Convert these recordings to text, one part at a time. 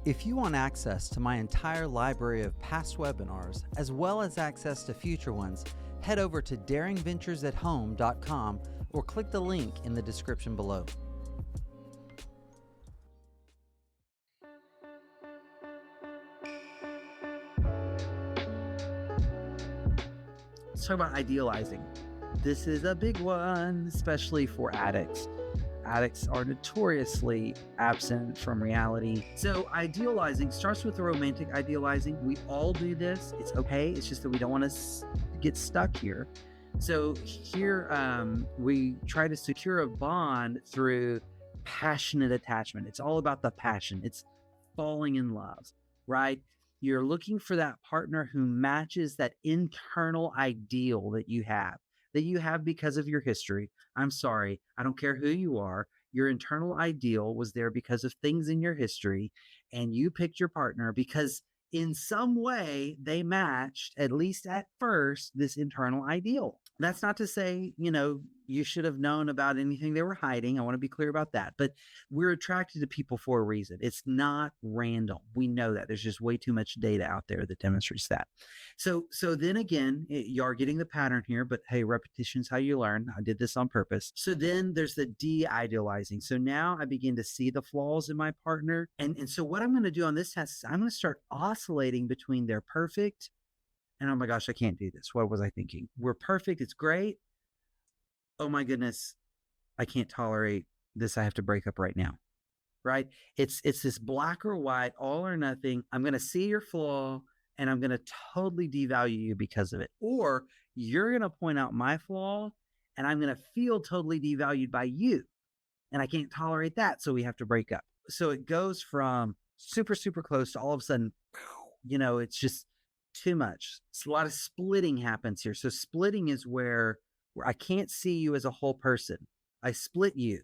If you want access to my entire library of past webinars, as well as access to future ones, head over to daringventuresathome.com or click the link in the description below. Let's talk about idealizing. This is a big one, especially for addicts. Addicts are notoriously absent from reality. So idealizing starts with the romantic idealizing. We all do this. It's okay. It's just that we don't want to get stuck here. So here we try to secure a bond through passionate attachment. It's all about the passion. It's falling in love, right? You're looking for that partner who matches that internal ideal that you have because of your history. I'm sorry, I don't care who you are. Your internal ideal was there because of things in your history, and you picked your partner because in some way they matched, at least at first, this internal ideal. That's not to say, you should have known about anything they were hiding. I want to be clear about that. But we're attracted to people for a reason. It's not random. We know that. There's just way too much data out there that demonstrates that. So then again, you are getting the pattern here, but hey, repetition's how you learn. I did this on purpose. So then there's the de-idealizing. So now I begin to see the flaws in my partner. And so what I'm going to do on this test is I'm going to start oscillating between they're perfect and oh my gosh, I can't do this. What was I thinking? We're perfect. It's great. Oh my goodness, I can't tolerate this. I have to break up right now. Right? It's this black or white, all or nothing. I'm going to see your flaw and I'm going to totally devalue you because of it. Or you're going to point out my flaw and I'm going to feel totally devalued by you. And I can't tolerate that. So we have to break up. So it goes from super, super close to all of a sudden, it's just too much. So a lot of splitting happens here. So splitting is where I can't see you as a whole person. I split you.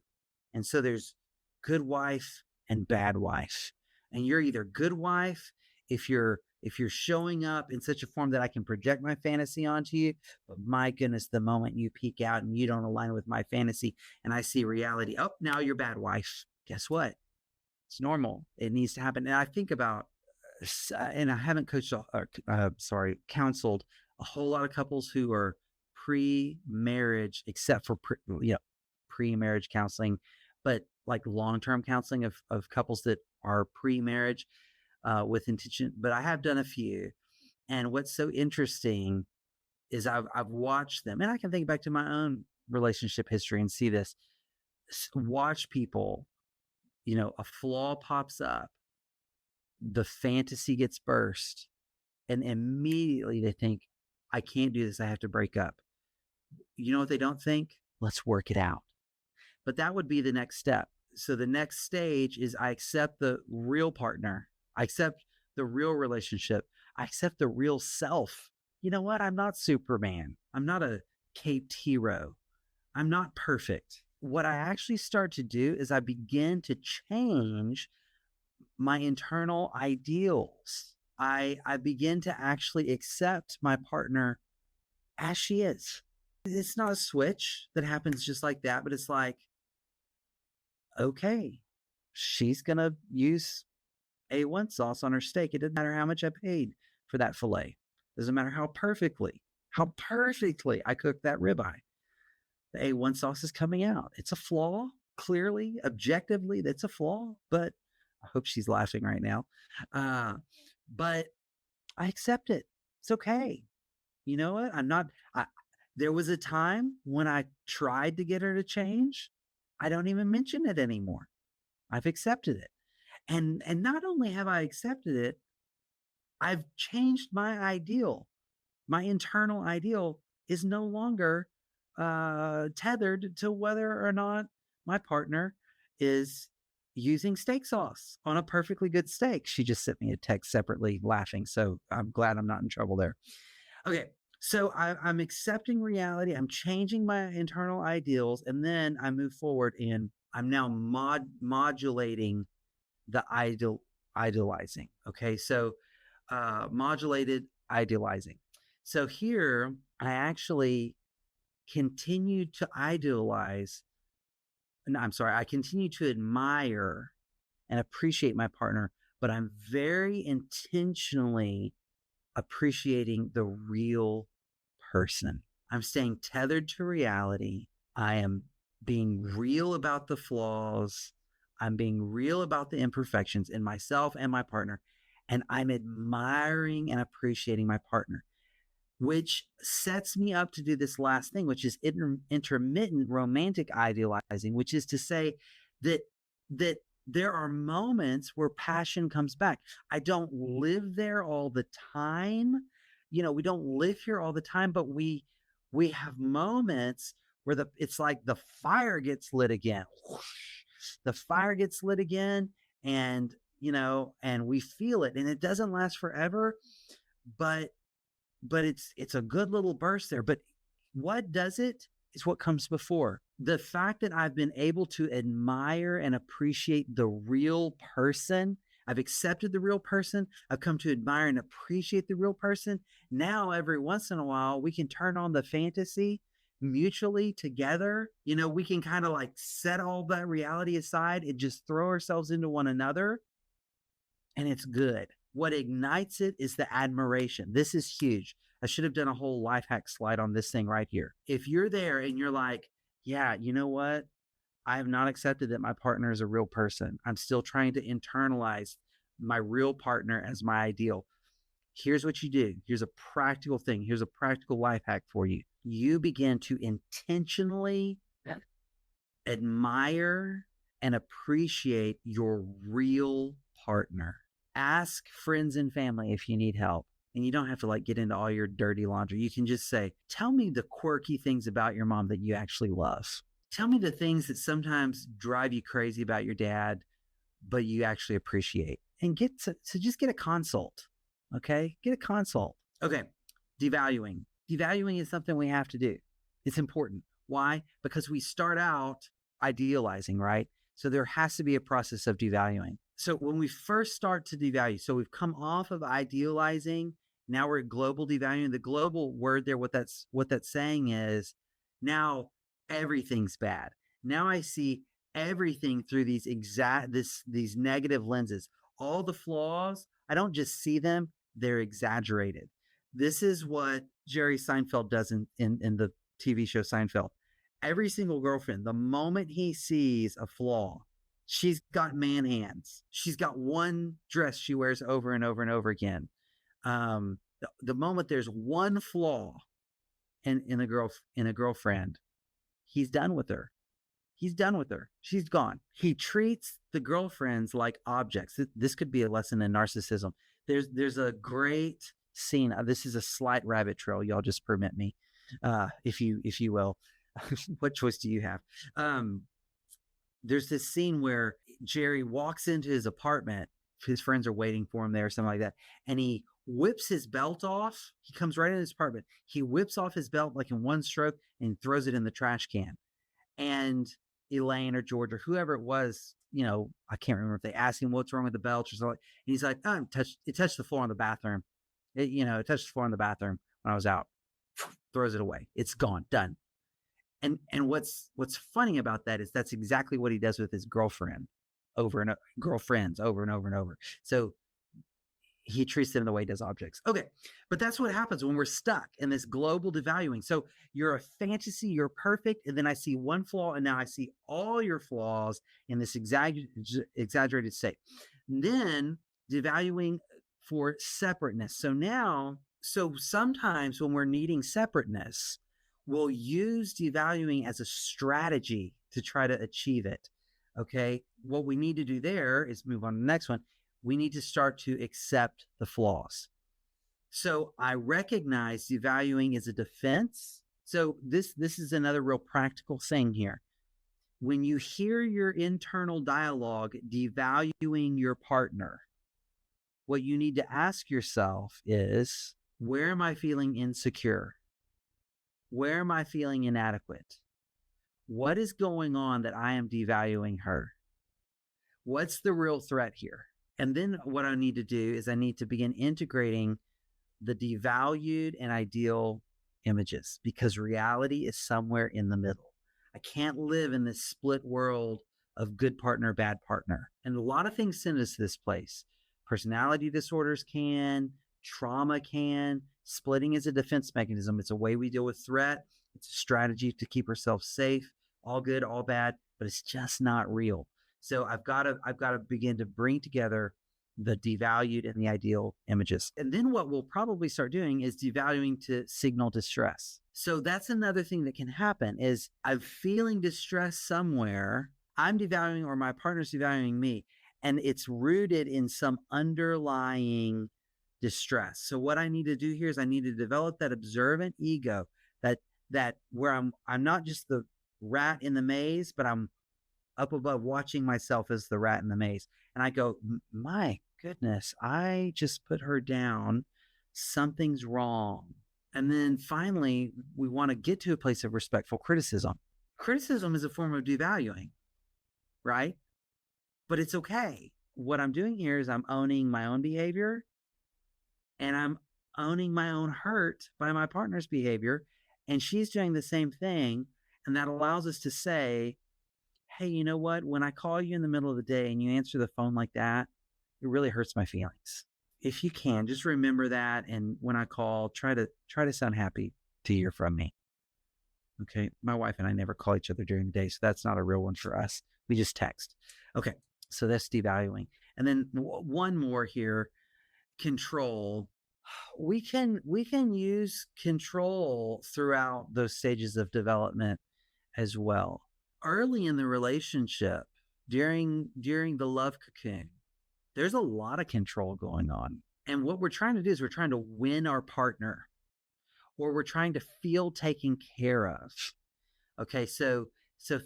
And so there's good wife and bad wife. And you're either good wife if you're showing up in such a form that I can project my fantasy onto you, but my goodness, the moment you peek out and you don't align with my fantasy and I see reality, oh, now you're bad wife. Guess what? It's normal. It needs to happen. And I think about, and I haven't counseled a whole lot of couples who are pre-marriage, except for pre-marriage counseling, but like long-term counseling of couples that are pre-marriage with intention. But I have done a few, and what's so interesting is I've watched them, and I can think back to my own relationship history and see this. Watch people, a flaw pops up, the fantasy gets burst, and immediately they think, I can't do this. I have to break up. You know what they don't think? Let's work it out. But that would be the next step. So the next stage is I accept the real partner. I accept the real relationship. I accept the real self. You know what? I'm not Superman. I'm not a caped hero. I'm not perfect. What I actually start to do is I begin to change my internal ideals. I begin to actually accept my partner as she is. It's not a switch that happens just like that, but it's like, okay, she's going to use A1 sauce on her steak. It doesn't matter how much I paid for that filet. Doesn't matter how perfectly I cooked that ribeye. The A1 sauce is coming out. It's a flaw. Clearly, objectively, that's a flaw, but I hope she's laughing right now. But I accept it. It's okay. You know what? There was a time when I tried to get her to change. I don't even mention it anymore. I've accepted it. And not only have I accepted it, I've changed my ideal. My internal ideal is no longer tethered to whether or not my partner is using steak sauce on a perfectly good steak. She just sent me a text separately laughing. So I'm glad I'm not in trouble there. Okay. So I'm accepting reality. I'm changing my internal ideals. And then I move forward and I'm now modulating the idealizing. Okay. So modulated idealizing. So here I actually continue to idolize. No, I'm sorry. I continue to admire and appreciate my partner but I'm very intentionally appreciating the real person. I'm staying tethered to reality. I am being real about the flaws. I'm being real about the imperfections in myself and my partner. And I'm admiring and appreciating my partner, which sets me up to do this last thing, which is intermittent romantic idealizing, which is to say that that there are moments where passion comes back. I don't live there all the time. We don't live here all the time, but we have moments where it's like the fire gets lit again. The fire gets lit again, and and we feel it, and it doesn't last forever, but it's a good little burst there. But what does it is what comes before. The fact that I've been able to admire and appreciate the real person. I've accepted the real person. I've come to admire and appreciate the real person. Now, every once in a while, we can turn on the fantasy mutually together. We can kind of like set all that reality aside and just throw ourselves into one another. And it's good. What ignites it is the admiration. This is huge. I should have done a whole life hack slide on this thing right here. If you're there and you're like, yeah, you know what? I have not accepted that my partner is a real person. I'm still trying to internalize my real partner as my ideal. Here's what you do. Here's a practical thing. Here's a practical life hack for you. You begin to intentionally admire and appreciate your real partner. Ask friends and family if you need help. And you don't have to get into all your dirty laundry. You can just say, tell me the quirky things about your mom that you actually love. Tell me the things that sometimes drive you crazy about your dad, but you actually appreciate. And just get a consult. Okay? Get a consult. Okay. Devaluing. Devaluing is something we have to do. It's important. Why? Because we start out idealizing, right? So there has to be a process of devaluing. So when we first start to devalue, so we've come off of idealizing, now we're global devaluing. The global word there, what that's saying is now everything's bad. Now I see everything through these negative lenses. All the flaws, I don't just see them, they're exaggerated. This is what Jerry Seinfeld does in the TV show Seinfeld. Every single girlfriend, the moment he sees a flaw, she's got man hands. She's got one dress she wears over and over and over again. The moment there's one flaw in a girlfriend, he's done with her. He's done with her. She's gone. He treats the girlfriends like objects. This could be a lesson in narcissism. There's a great scene. This is a slight rabbit trail. Y'all just permit me, if you will. What choice do you have? There's this scene where Jerry walks into his apartment. His friends are waiting for him there, something like that. And he whips his belt off. He comes right in his apartment. He whips off his belt like in one stroke and throws it in the trash can. And Elaine or George or whoever it was, I can't remember if they asked him what's wrong with the belt or something. And he's like, oh, it touched the floor in the bathroom. It touched the floor in the bathroom when I was out. Throws it away. It's gone. Done. And what's funny about that is that's exactly what he does with his girlfriends over and over and over. So he treats them the way he does objects. Okay, but that's what happens when we're stuck in this global devaluing. So you're a fantasy, you're perfect, and then I see one flaw, and now I see all your flaws in this exaggerated state. And then devaluing for separateness. So sometimes when we're needing separateness, we'll use devaluing as a strategy to try to achieve it. Okay, what we need to do there is move on to the next one. We need to start to accept the flaws. So I recognize devaluing as a defense. So this is another real practical thing here. When you hear your internal dialogue devaluing your partner, what you need to ask yourself is, where am I feeling insecure? Where am I feeling inadequate? What is going on that I am devaluing her? What's the real threat here? And then what I need to do is I need to begin integrating the devalued and ideal images, because reality is somewhere in the middle. I can't live in this split world of good partner, bad partner. And a lot of things send us to this place. Personality disorders can, trauma can. Splitting is a defense mechanism. It's a way we deal with threat. It's a strategy to keep ourselves safe. All good, all bad, but it's just not real. So I've got to begin to bring together the devalued and the ideal images. And then what we'll probably start doing is devaluing to signal distress. So that's another thing that can happen is I'm feeling distress somewhere. I'm devaluing or my partner's devaluing me, and it's rooted in some underlying distress. So what I need to do here is I need to develop that observant ego that where I'm not just the rat in the maze, but I'm up above watching myself as the rat in the maze. And I go, my goodness, I just put her down. Something's wrong. And then finally, we want to get to a place of respectful criticism. Criticism is a form of devaluing, right? But it's okay. What I'm doing here is I'm owning my own behavior and I'm owning my own hurt by my partner's behavior. And she's doing the same thing. And that allows us to say, hey, you know what? When I call you in the middle of the day and you answer the phone like that, it really hurts my feelings. If you can, just remember that. And when I call, try to sound happy to hear from me. Okay. My wife and I never call each other during the day, so that's not a real one for us. We just text. Okay. So that's devaluing. And then one more here, control. We can use control throughout those stages of development as well. Early in the relationship, during the love cocoon, there's a lot of control going on. And what we're trying to do is we're trying to win our partner, or we're trying to feel taken care of. Okay, so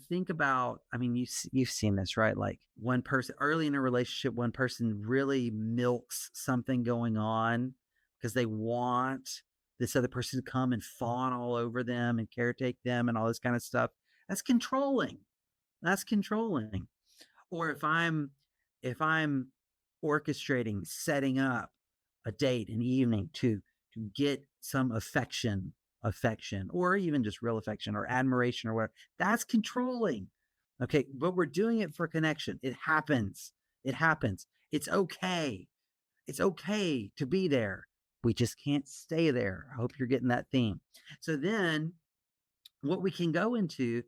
think about, I mean, you've seen this, right? Like one person early in a relationship, one person really milks something going on because they want this other person to come and fawn all over them and caretake them and all this kind of stuff. That's controlling. That's controlling. Or if I'm orchestrating, setting up a date, an evening to get some affection, or even just real affection or admiration or whatever, that's controlling. Okay, but we're doing it for connection. It happens. It's okay. It's okay to be there. We just can't stay there. I hope you're getting that theme. So then what we can go into,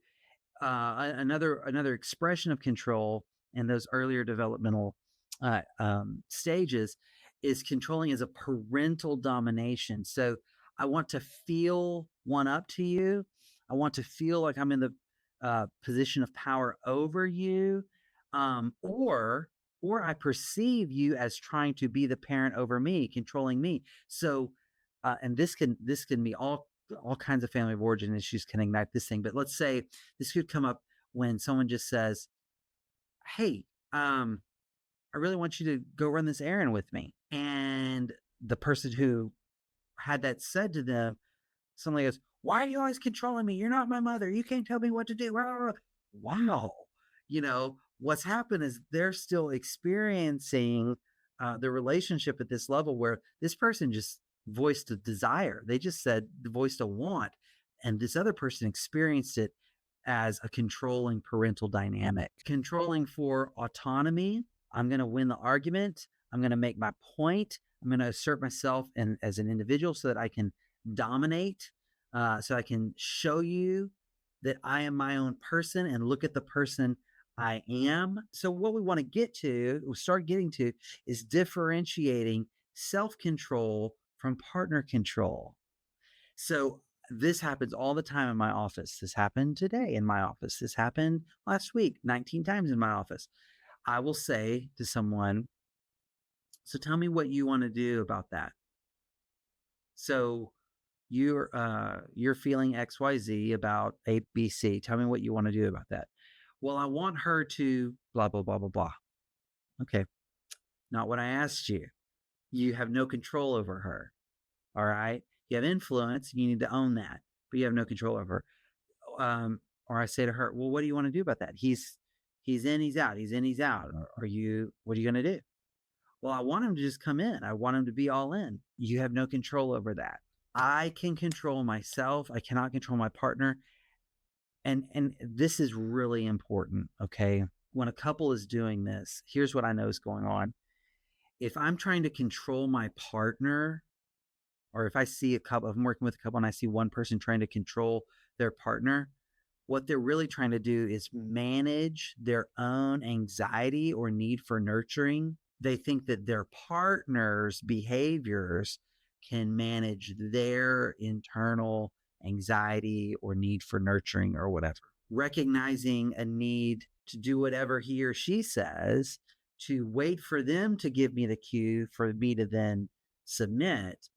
another expression of control in those earlier developmental stages is controlling as a parental domination. So I want to feel one up to you. I want to feel like I'm in the position of power over you, or I perceive you as trying to be the parent over me, controlling me. So, and this can be all kinds of family of origin issues can ignite this thing. But let's say this could come up when someone just says, "Hey, I really want you to go run this errand with me," and the person who had that said to them suddenly goes, "Why are you always controlling me? You're not my mother. You can't tell me what to do." Wow. What's happened is they're still experiencing the relationship at this level where this person just voiced a desire. They just voiced a want. And this other person experienced it as a controlling parental dynamic. Controlling for autonomy. I'm going to win the argument. I'm going to make my point. I'm going to assert myself as an individual so that I can dominate, so I can show you that I am my own person and look at the person I am. So what we want to start getting to is differentiating self-control from partner control. So this happens all the time in my office. This happened today in my office. This happened last week, 19 times in my office. I will say to someone, so tell me what you want to do about that. So you're feeling XYZ about ABC. Tell me what you want to do about that. Well, I want her to blah, blah, blah, blah, blah. Okay. Not what I asked you. You have no control over her. All right. You have influence. You need to own that, but you have no control over her. Or I say to her, well, what do you want to do about that? He's in, he's out. He's in, he's out. What are you going to do? Well, I want him to just come in. I want him to be all in. You have no control over that. I can control myself. I cannot control my partner. And this is really important, okay? When a couple is doing this, here's what I know is going on, If I'm trying to control my partner, or if I see a couple, if I'm working with a couple and I see one person trying to control their partner, what they're really trying to do is manage their own anxiety or need for nurturing. They think that their partner's behaviors can manage their internal anxiety or need for nurturing or whatever. Recognizing a need to do whatever he or she says, to wait for them to give me the cue for me to then submit,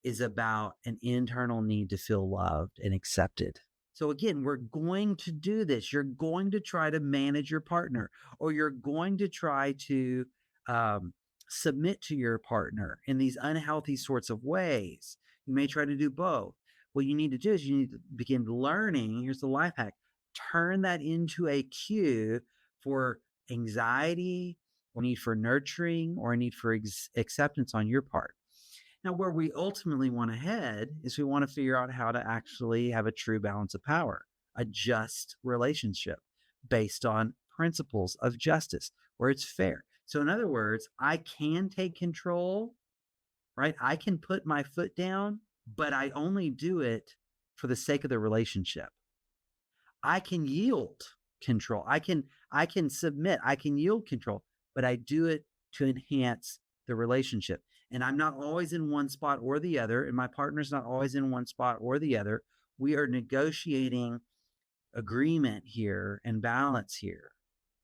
is about an internal need to feel loved and accepted. So again, we're going to do this. You're going to try to manage your partner, or you're going to try to submit to your partner in these unhealthy sorts of ways. You may try to do both. What you need to do is you need to begin learning. Here's the life hack: turn that into a cue for anxiety or need for nurturing or a need for acceptance on your part. Now, where we ultimately want to head is we want to figure out how to actually have a true balance of power, a just relationship based on principles of justice where it's fair. So, in other words, I can take control, right? I can put my foot down, but I only do it for the sake of the relationship. I can yield control. I can submit. I can yield control, but I do it to enhance the relationship. And I'm not always in one spot or the other, and my partner's not always in one spot or the other. We are negotiating agreement here and balance here.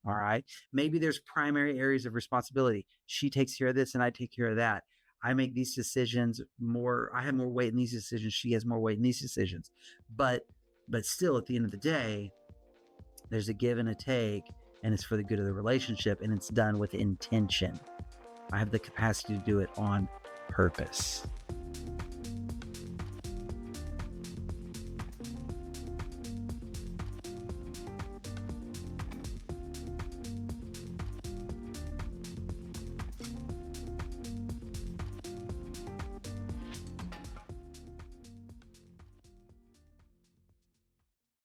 All right. Maybe there's primary areas of responsibility. She takes care of this and I take care of that. I make these decisions more, I have more weight in these decisions. She has more weight in these decisions. But still, at the end of the day, there's a give and a take, and it's for the good of the relationship, and it's done with intention. I have the capacity to do it on purpose.